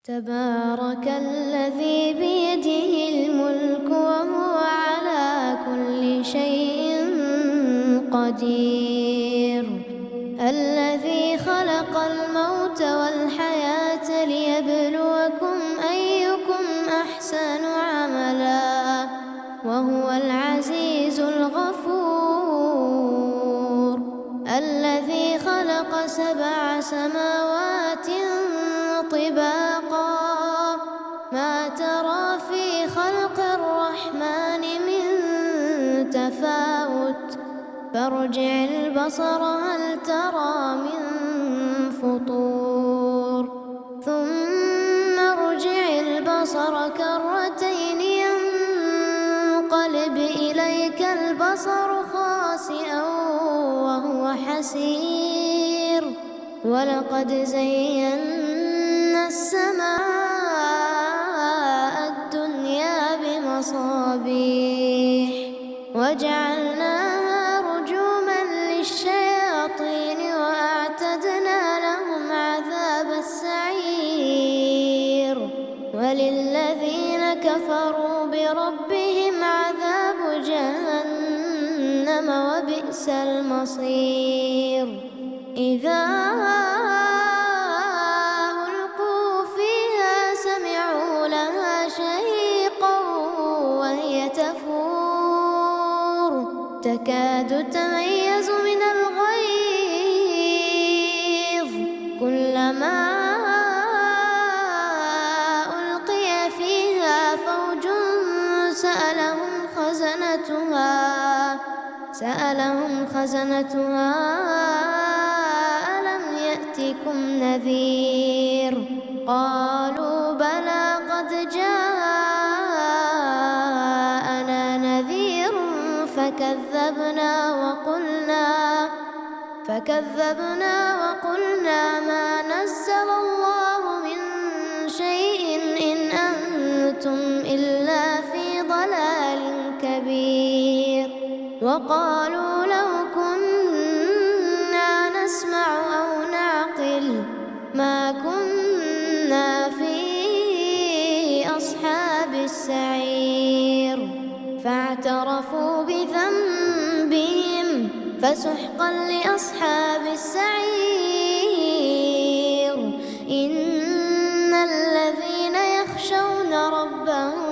تبارك الذي بيده الملك وهو على كل شيء قدير، الذي خلق الموت والحياة ليبلوكم أيكم أحسن عملا وهو العزيز الغفور، الذي خلق 7 سماوات طباقا ما ترى في خلق الرحمن من تفاوت فارجع البصر هل ترى من فطور ثم ارجع البصر كرتين ينقلب إليك البصر خاسئا وهو حسير، ولقد زينا السماء الدنيا بمصابيح وجعلناها رجوما للشياطين وأعتدنا لهم عذاب السعير، وللذين كفروا بربهم عذاب جهنم وبئس المصير. إذا ألقوا فيها سمعوا لها شهيقا وهي تفور تكاد تميز من الغيظ، كلما ألقي فيها فوج سألهم خزنتها ألم يأتكم نذير؟ قالوا بلى قد جاءنا نذير فكذبنا وقلنا ما نزل الله من شيء إن أنتم إلا في ضلال كبير، وقالوا لو كنا نسمع أو نعقل ما كنا في أصحاب السعير، فاعترفوا بذنبهم فسحقا لأصحاب السعير. إن الذين يخشون ربهم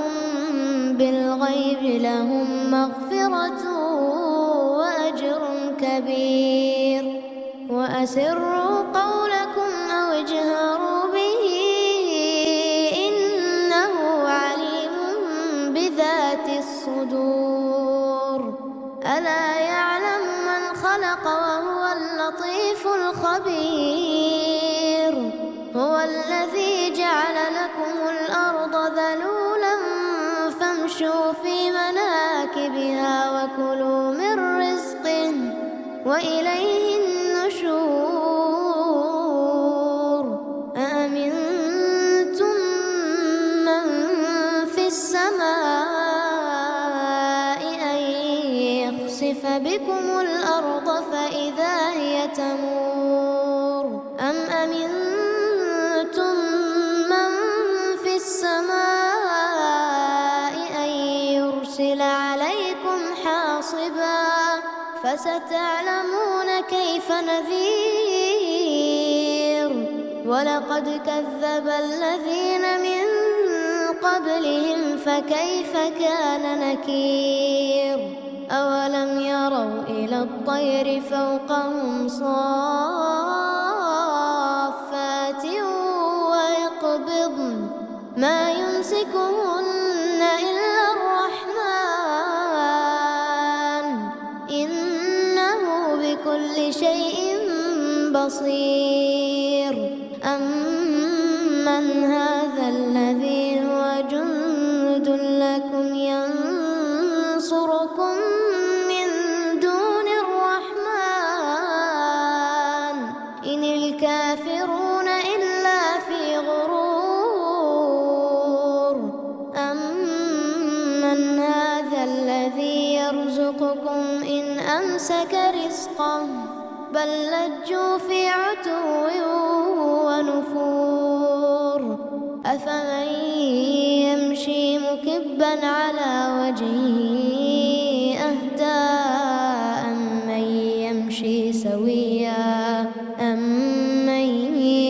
بالغيب لهم مغفرة وأجر كبير، وأسروا قولكم أو اجهروا به إنه عليم بذات الصدور، ألا يعلم من خلق وهو اللطيف الخبير، هو الذي جعل لكم الأرض ذلولا فامشوا في مناكبها وكلوا من رزقه وإليه النشور. أأمنتم من في السماء أن يخسف بكم الأرض فإذا هي تمور، أم أمنتم من في السماء أن يرسل عليكم حاصبا فستعلمون كيف نذير. ولقد كذب الذين من قبلهم فكيف كان نكير. أولم يروا إلى الطير فوقهم صافات ويقبضن ما يمسكهن إلا الرحمن إنه بكل شيء بصير. أمن هذا الذي هو جند لكم ينصركم من دون الرحمن إن الكافرون إلا في غرور. أمن هذا الذي يرزقكم إن أمسك رزقه بل لجوا في عتو ونفور. أفمن يمشي مكبا على وجهه أهدى أمن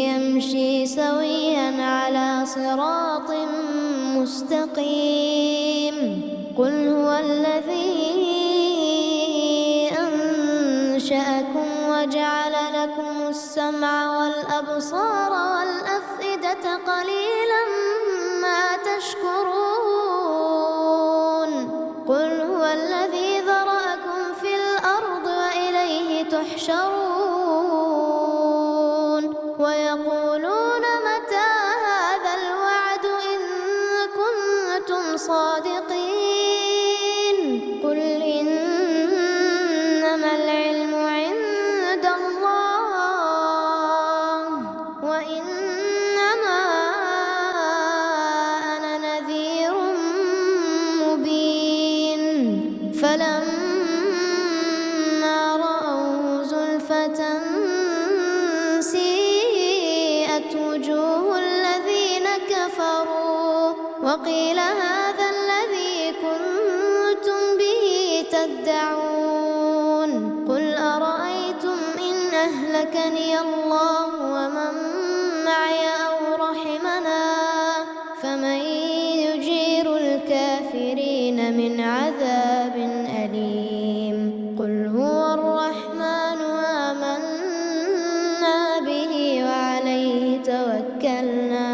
يمشي سويا على صراط مستقيم قل هو الذي أنشأكم وجعل لكم السمع والأبصار والأفئدة قليلا ما تشكرون قل هو الذي ذرأكم في الأرض وإليه تحشرون ويقولون متى هذا الوعد إن كنتم صادقين قل إنما العلم عند الله وإنما أنا نذير مبين فلما رأوه زلفة سيئت وجوه الذين كفروا وقيل هذا الذي كنتم به تدعون قل أرأيتم إن أهلكني الله ومن معي أو رحمنا فمن يجير الكافرين من عذاب أليم قل هو الرحمن آمنا به وعليه توكلنا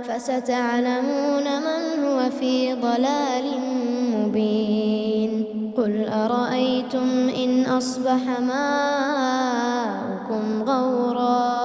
فستعلمون من هو في ضلال مبين قل أرأيتم إن أصبح ماؤكم غورا